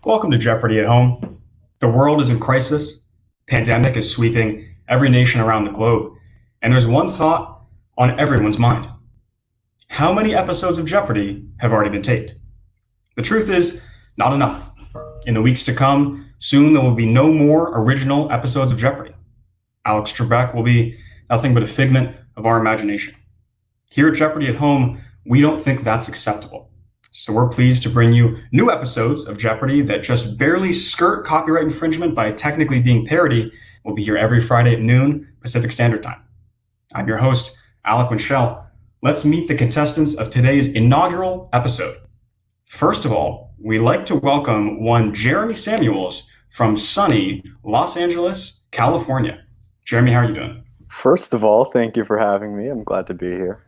Welcome to Jeopardy at Home. The world is in crisis. Pandemic is sweeping every nation around the globe. And there's one thought on everyone's mind. How many episodes of Jeopardy have already been taped? The truth is, not enough. In the weeks to come, soon there will be no more original episodes of Jeopardy. Alex Trebek will be nothing but a figment of our imagination. Here at Jeopardy at Home, we don't think that's acceptable. So we're pleased to bring you new episodes of Jeopardy that just barely skirt copyright infringement by technically being parody. We'll be here every Friday at noon Pacific Standard Time. I'm your host, Alec Winchell. Let's meet the contestants of today's inaugural episode. First of all, we'd like to welcome one Jeremy Samuels from sunny Los Angeles, California. Jeremy, how are you doing? First of all, thank you for having me. I'm glad to be here.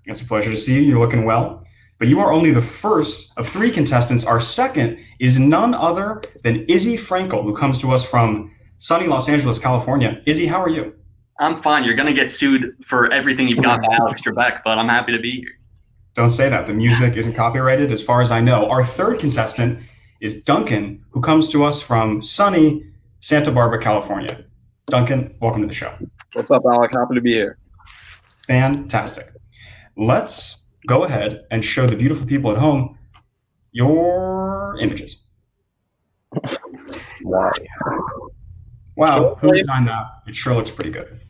It's a pleasure to see you. You're looking well. But you are only the first of three contestants. Our second is none other than Izzy Frankel, who comes to us from sunny Los Angeles, California. Izzy, how are you? I'm fine. You're going to get sued for everything you've got by Alex Trebek, but I'm happy to be here. Don't say that. The music isn't copyrighted as far as I know. Our third contestant is Duncan, who comes to us from sunny Santa Barbara, California. Duncan, welcome to the show. What's up, Alec? Happy to be here. Fantastic. Let's go ahead and show the beautiful people at home your images. Why? Wow, who designed that? It sure looks pretty good.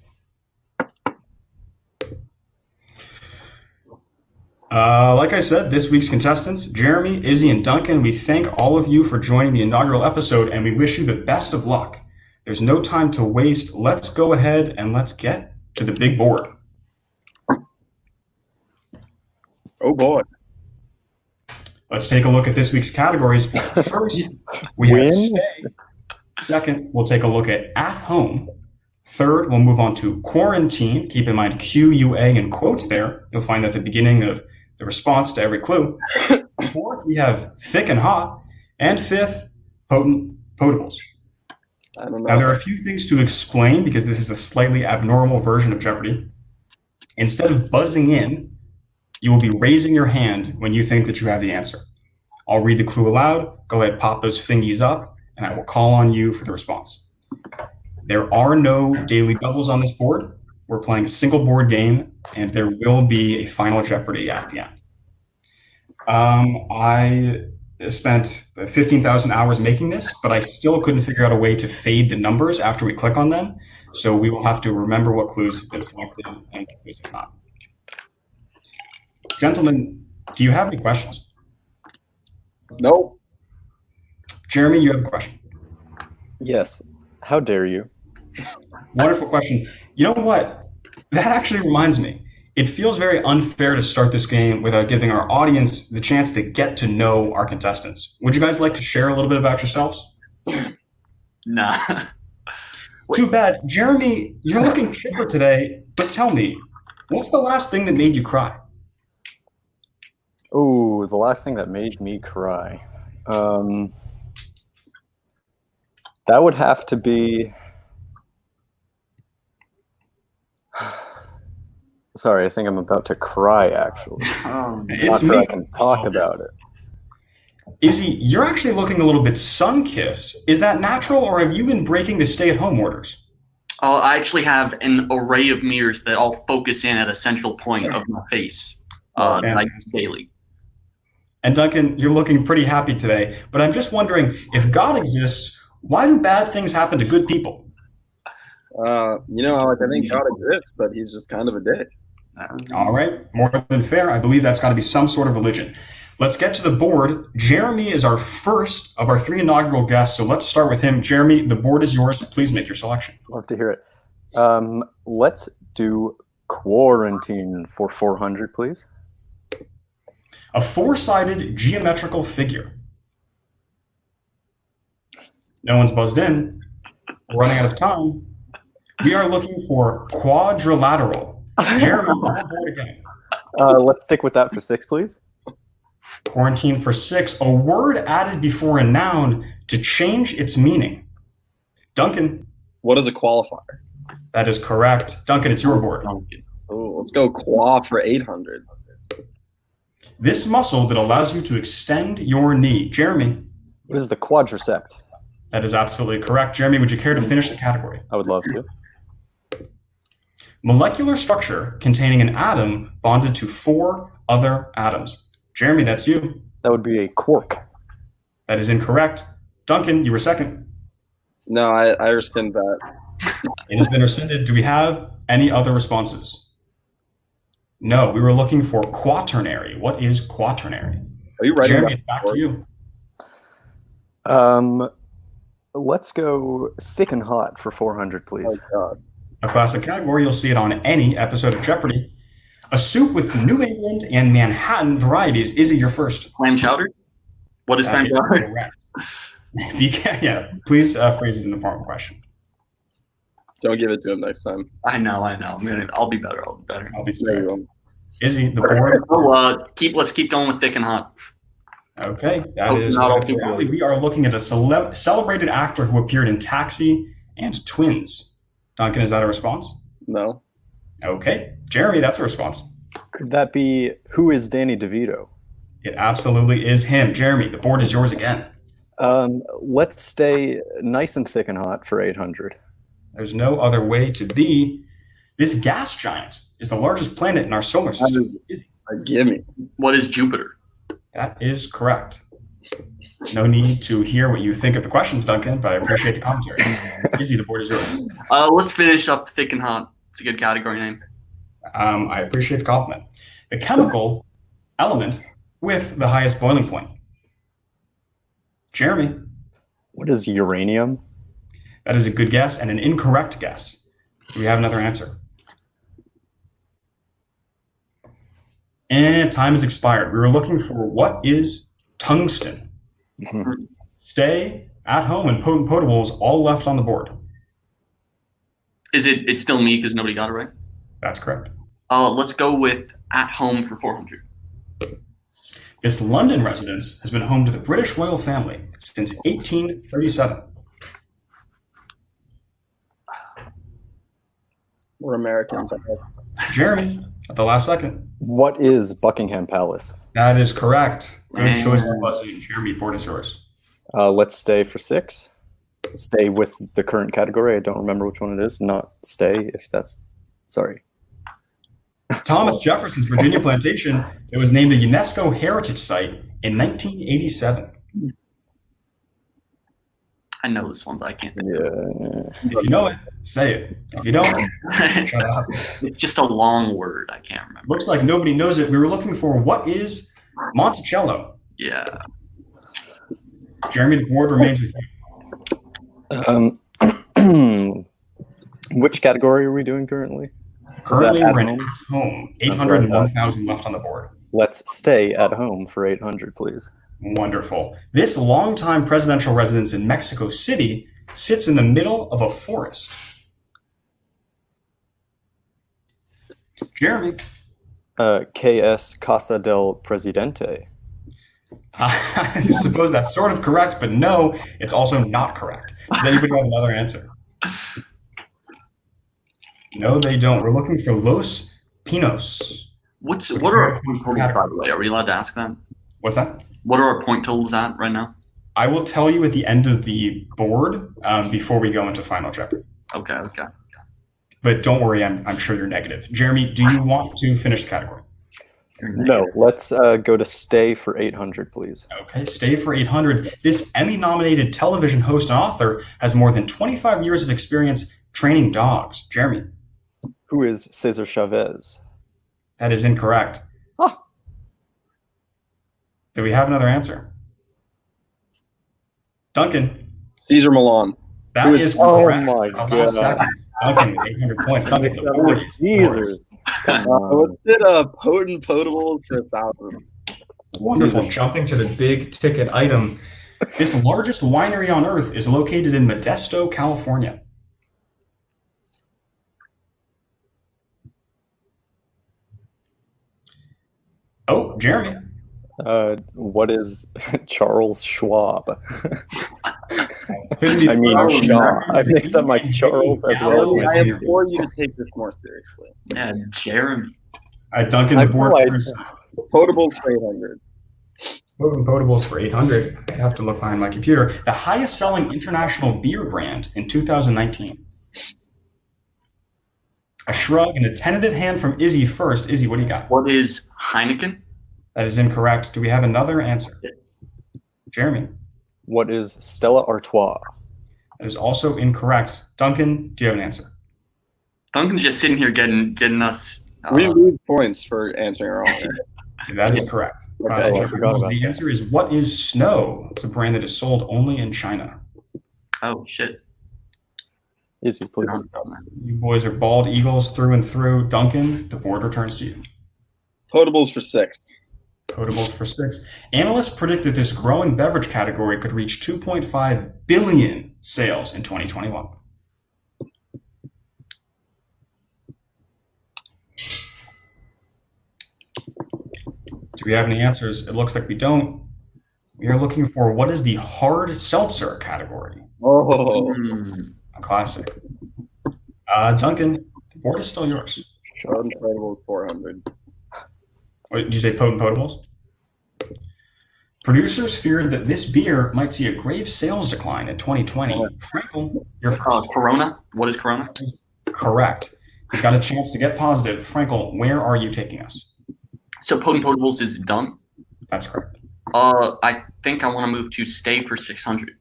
Like I said, this week's contestants, Jeremy, Izzy, and Duncan, we thank all of you for joining the inaugural episode, and we wish you the best of luck. There's no time to waste. Let's go ahead and let's get to the big board. Oh, boy. Let's take a look at this week's categories. First, we have stay. Second, we'll take a look at home. Third, we'll move on to quarantine. Keep in mind QUA in quotes there. You'll find that at the beginning of the response to every clue. Fourth, we have thick and hot. And fifth, potent potables. I don't know. Now, there are a few things to explain because this is a slightly abnormal version of Jeopardy. Instead of buzzing in, you will be raising your hand when you think that you have the answer. I'll read the clue aloud. Go ahead, pop those fingies up, and I will call on you for the response. There are no daily doubles on this board. We're playing a single board game, and there will be a final Jeopardy at the end. I spent 15,000 hours making this, but I still couldn't figure out a way to fade the numbers after we click on them. So we will have to remember what clues have been selected and what clues have not. Gentlemen, do you have any questions? Nope. Jeremy, you have a question. Yes. How dare you? Wonderful question. You know what? That actually reminds me. It feels very unfair to start this game without giving our audience the chance to get to know our contestants. Would you guys like to share a little bit about yourselves? Nah. Too bad. Jeremy, you're looking chipper today, but tell me, what's the last thing that made you cry? Oh, the last thing that made me cry. That would have to be... Sorry, I think I'm about to cry, actually. It's Not sure me. I can talk about it. Izzy, you're actually looking a little bit sun-kissed. Is that natural, or have you been breaking the stay-at-home orders? I actually have an array of mirrors that all focus in at a central point of my face that I use daily. And Duncan, you're looking pretty happy today, but I'm just wondering, if God exists, why do bad things happen to good people? Alec, I think God exists, but he's just kind of a dick. All right, more than fair. I believe that's got to be some sort of religion. Let's get to the board. Jeremy is our first of our three inaugural guests, so let's start with him. Jeremy, the board is yours. Please make your selection. Love to hear it. Let's do quarantine for 400, please. A four-sided geometrical figure. No one's buzzed in. We're running out of time. We are looking for quadrilateral. Jeremy, on the board again. Let's stick with that for 6, please. Quarantine for 6. A word added before a noun to change its meaning. Duncan. What is a qualifier? That is correct. Duncan, it's your board. Oh, let's go qua for 800. This muscle that allows you to extend your knee. Jeremy. What is the quadricept? That is absolutely correct. Jeremy, would you care to finish the category? I would love to. Molecular structure containing an atom bonded to 4 other atoms. Jeremy, that's you. That would be a quark. That is incorrect. Duncan, you were second. No, I rescind that. It has been rescinded. Do we have any other responses? No, we were looking for quaternary. What is quaternary? Are you writing Jeremy, that it's back to you. Let's go thick and hot for 400, please. Oh, God. A classic category. You'll see it on any episode of Jeopardy. A soup with New England and Manhattan varieties. Izzy, you're first. Clam chowder? What is clam chowder? Yeah, please phrase it in the form of a question. Don't give it to him next time. I know. I'll be better. I'll be There you strict. go. Izzy, the board. Let's keep going with thick and hot. Okay, that Oh, is not all right up your alley. We are looking at a celebrated actor who appeared in Taxi and Twins. Duncan, is that a response? No. Okay, Jeremy, that's a response. Could that be who is Danny DeVito? It absolutely is him. Jeremy, the board is yours again. Let's stay nice and thick and hot for 800. There's no other way to be. This gas giant is the largest planet in our solar system. Gimme. What is Jupiter? That is correct. No need to hear what you think of the questions, Duncan, but I appreciate the commentary. Izzy, the board is yours. Let's finish up thick and hot. It's a good category name. I appreciate the compliment. The chemical element with the highest boiling point. Jeremy. What is uranium? That is a good guess and an incorrect guess. Do we have another answer? And time has expired. We were looking for what is tungsten. Stay at home and potent potables all left on the board. It's still me because nobody got it right? That's correct. Let's go with at home for 400. This London residence has been home to the British royal family since 1837. We're Americans. Jeremy, at the last second. What is Buckingham Palace? That is correct. Good Man. choice of buzzing. Jeremy, board is yours. Let's stay for 6. Stay with the current category. I don't remember which one it is. Not stay, if that's... Sorry. Thomas Jefferson's Virginia plantation. It was named a UNESCO Heritage Site in 1987. I know this one, but I can't think Yeah. If you know it, say it. If you don't, shut up. It's just a long word. I can't remember. Looks like nobody knows it. We were looking for what is Monticello. Yeah. Jeremy, the board remains with you. Which category are we doing currently? Currently, at we're in home? at home. That's what I thought. 801,000 left on the board. Let's stay at home for 800, please. Wonderful. This longtime presidential residence in Mexico City sits in the middle of a forest. Jeremy. KS Casa del Presidente. I suppose that's sort of correct, but no, it's also not correct. Does anybody have another answer? No, they don't. We're looking for Los Pinos. What are our point totals, by the way? Are we allowed to ask that? What's that? What are our point totals at right now? I will tell you at the end of the board before we go into Final Jeopardy. Okay. But don't worry, I'm sure you're negative. Jeremy, do you want to finish the category? No, let's go to stay for 800, please. Okay, stay for 800. This Emmy-nominated television host and author has more than 25 years of experience training dogs. Jeremy. Who is Cesar Chavez? That is incorrect. Huh. Do we have another answer? Duncan. Caesar Milan. That is oh correct. my The last God. second. Duncan, 800 points. Duncan, the board is Jesus. yours. Let's hit potent potables for 1,000. Wonderful. Jumping to the big ticket item. This largest winery on earth is located in Modesto, California. Oh, Jeremy. What is Charles Schwab? Couldn't be I mean, further. Shaw. I mixed up my Charles as well. I implore you to take this more seriously. Yeah, Jeremy. Duncan, the board. I- is- Potables for 800. Potent Potables for 800. I have to look behind my computer. The highest selling international beer brand in 2019. A shrug and a tentative hand from Izzy first. Izzy, what do you got? What is Heineken? That is incorrect. Do we have another answer? Jeremy? What is Stella Artois? That is also incorrect. Duncan, do you have an answer? Duncan's just sitting here getting us. We lose points for answering our own. That is correct. Okay, I forgot about The that. answer is what is Snow? It's a brand that is sold only in China. Oh shit! Izzy, please. You boys are bald eagles through and through. Duncan, the board returns to you. Potables for 6. Potables for 6. Analysts predict that this growing beverage category could reach 2.5 billion sales in 2021. Do we have any answers? It looks like we don't. We are looking for what is the hard seltzer category? Oh, A classic. Duncan, the board is still yours. Potent Potables 400. What, did you say Potent Potables? Producers feared that this beer might see a grave sales decline in 2020. Frankel, you're first. Corona. What is Corona? Correct. He's got a chance to get positive. Frankel, where are you taking us? So Potent Potables is done. That's correct. I think I want to move to Stay for 600.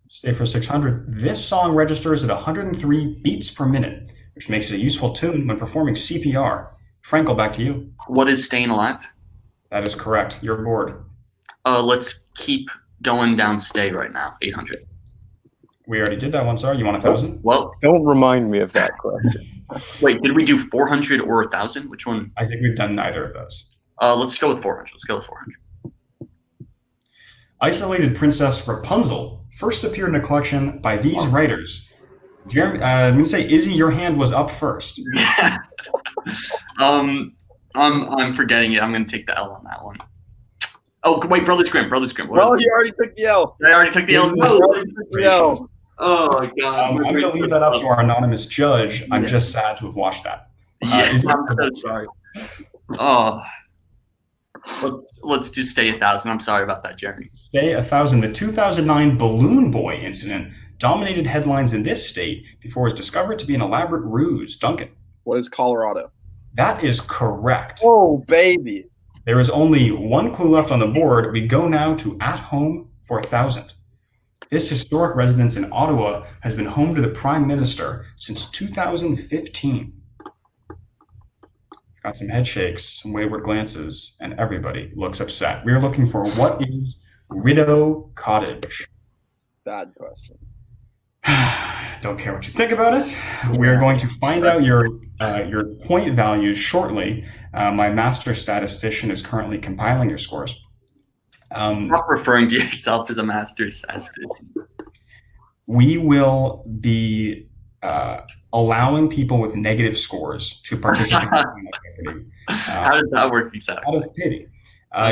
Stay for 600. This song registers at 103 beats per minute, which makes it a useful tune when performing CPR. Frankel, back to you. What is Staying Alive? That is correct. You're bored. Let's keep going down Stay right now. 800. We already did that one, sorry. You want 1,000? Well, Don't remind me of that question. wait, did we do 400 or 1,000? Which one? I think we've done neither of those. Let's go with 400. Let's go with 400. Isolated Princess Rapunzel first appeared in a collection by these writers. Jeremy, I'm going to say, Izzy, your hand was up first. I'm forgetting it. I'm going to take the L on that one. Oh, wait, Brothers Grimm. Brothers Grimm. Well, he already took the L. I already took the L. He already took the L. Oh, my God. I'm going to leave that up to our anonymous judge. I'm just sad to have watched that. Yeah, Izzy, I'm so sorry. Oh, let's do Stay 1,000. I'm sorry about that, Jeremy. Stay 1,000. The 2009 Balloon Boy incident dominated headlines in this state before it was discovered to be an elaborate ruse. Duncan. What is Colorado? That is correct. Oh, baby. There is only one clue left on the board. We go now to At Home for 1,000. This historic residence in Ottawa has been home to the Prime Minister since 2015. Got some head shakes, some wayward glances, and everybody looks upset. We are looking for what is Rideau Cottage. Bad question. Don't care what you think about it. We are going to find out your point values shortly. My master statistician is currently compiling your scores. Stop referring to yourself as a master statistician. We will be allowing people with negative scores to participate in Jeopardy. How does that work exactly? Out of pity.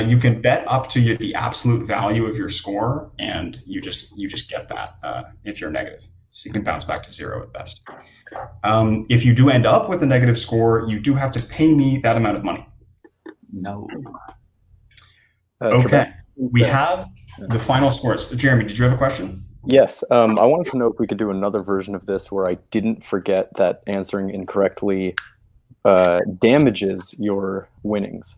You can bet up to the absolute value of your score, and you just get that if you're negative. So you can bounce back to 0 at best. If you do end up with a negative score, you do have to pay me that amount of money. No. Okay. We have the final scores. Jeremy, did you have a question? Yes. I wanted to know if we could do another version of this where I didn't forget that answering incorrectly damages your winnings.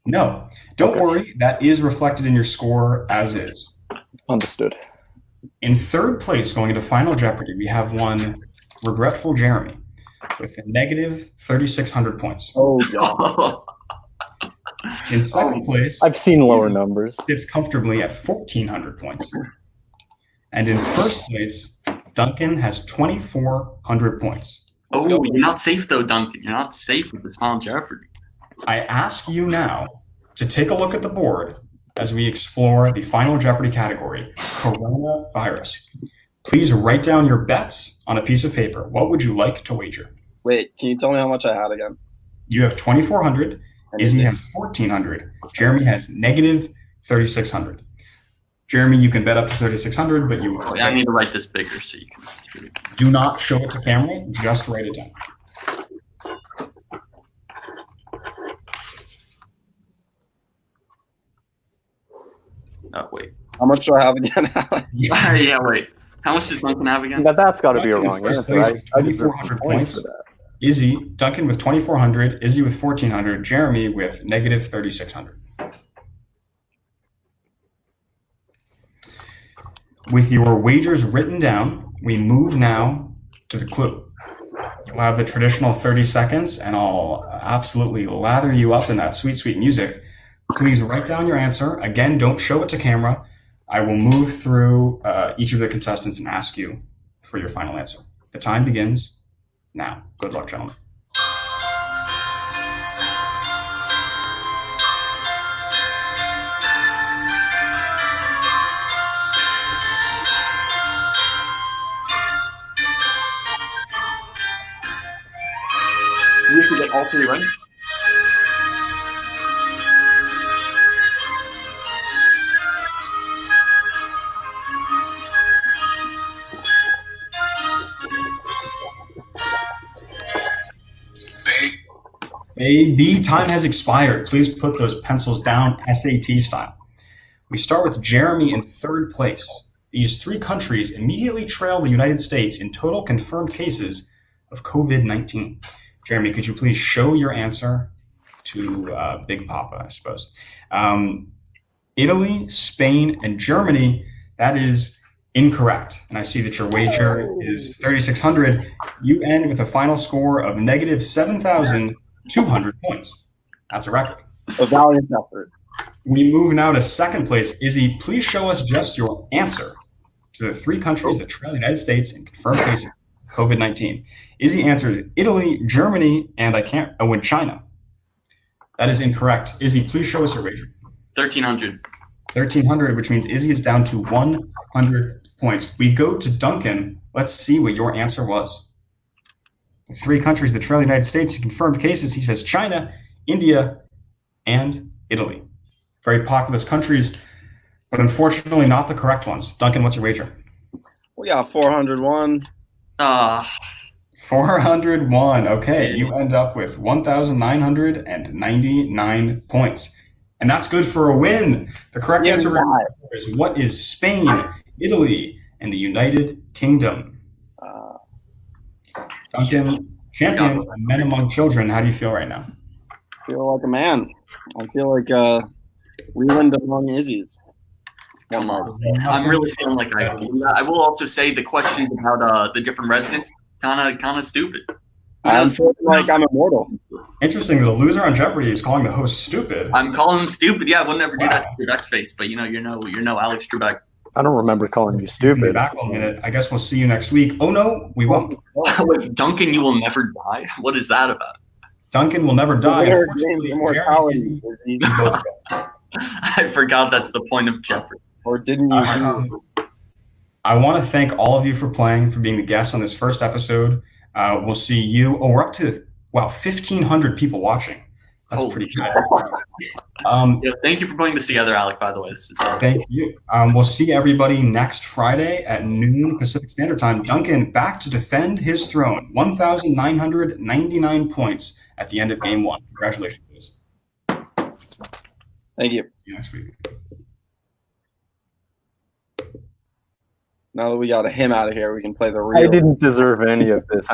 No. Don't Okay. worry. That is reflected in your score as is. Understood. In third place, going into Final Jeopardy, we have one regretful Jeremy with a negative 3,600 points. Oh, God. In second place, I've seen lower numbers. sits comfortably at 1,400 points. And in first place, Duncan has 2,400 points. Oh, you're not safe though, Duncan. You're not safe with this Final Jeopardy. I ask you now to take a look at the board as we explore the Final Jeopardy category, coronavirus. Please write down your bets on a piece of paper. What would you like to wager? Wait, can you tell me how much I had again? You have 2,400. Izzy has 1,400. Jeremy has negative 3,600. Jeremy, you can bet up to 3,600, but you I need to write this bigger so you can see it. do not show it to camera. Just write it down. Oh, wait. How much do I have again, Alex? Yeah, wait. How much does Duncan have again? That's got to be a Duncan in wrong first answer. place with I deserve 2,400 points for points. that. Izzy, Duncan with 2,400, Izzy with 1,400, Jeremy with negative 3,600. With your wagers written down, we move now to the clue. You'll have the traditional 30 seconds, and I'll absolutely lather you up in that sweet, sweet music. Please write down your answer. Again, don't show it to camera. I will move through each of the contestants and ask you for your final answer. The time begins now. Good luck, gentlemen. You have to get all three right. The time has expired. Please put those pencils down SAT style. We start with Jeremy in third place. These three countries immediately trail the United States in total confirmed cases of COVID-19. Jeremy, could you please show your answer to Big Papa, I suppose? Italy, Spain, and Germany, that is incorrect. And I see that your wager is 3,600. You end with a final score of negative 7,200 points. That's a record. A valiant effort. We move now to second place. Izzy, please show us just your answer to the three countries that trail the United States in confirmed cases of COVID-19. Izzy answers Italy, Germany, and China. That is incorrect. Izzy, please show us your wager. 1,300. 1,300, which means Izzy is down to 100 points. We go to Duncan. Let's see what your answer was. The three countries that trail the United States in confirmed cases, he says China, India, and Italy. Very populous countries, but unfortunately not the correct ones. Duncan, what's your wager? We got 401. 401. Okay, you end up with 1,999 points. And that's good for a win. The correct answer is what is Spain, Italy, and the United Kingdom? Duncan, champion of Men Among Children, how do you feel right now? I feel like a man. I feel like Leland among Izzy's. Come on. I'm really feeling like I will also say the questions about the different residents kind of stupid. I'm feeling like I'm immortal. Interesting. The loser on Jeopardy is calling the host stupid. I'm calling him stupid. Yeah, I would never do that to Trebek's face, but you know Alex Trebek. I don't remember calling you stupid. Back a minute. I guess we'll see you next week. Oh no, we won't. Wait, Duncan, you will never die. What is that about? Duncan will never die. Unfortunately, immortality. I forgot that's the point of Jeopardy. Or didn't you? I want to thank all of you for playing, for being the guests on this first episode. We'll see you. Oh, we're up to 1,500 people watching. That's pretty good. Yeah, thank you for putting this together, Alec. By the way, this is thank you. We'll see everybody next Friday at noon Pacific Standard Time. Duncan back to defend his throne. 1,999 points at the end of Game 1. Congratulations. Thank you. See you next week. Now that we got him out of here, we can play the real. I didn't deserve any of this.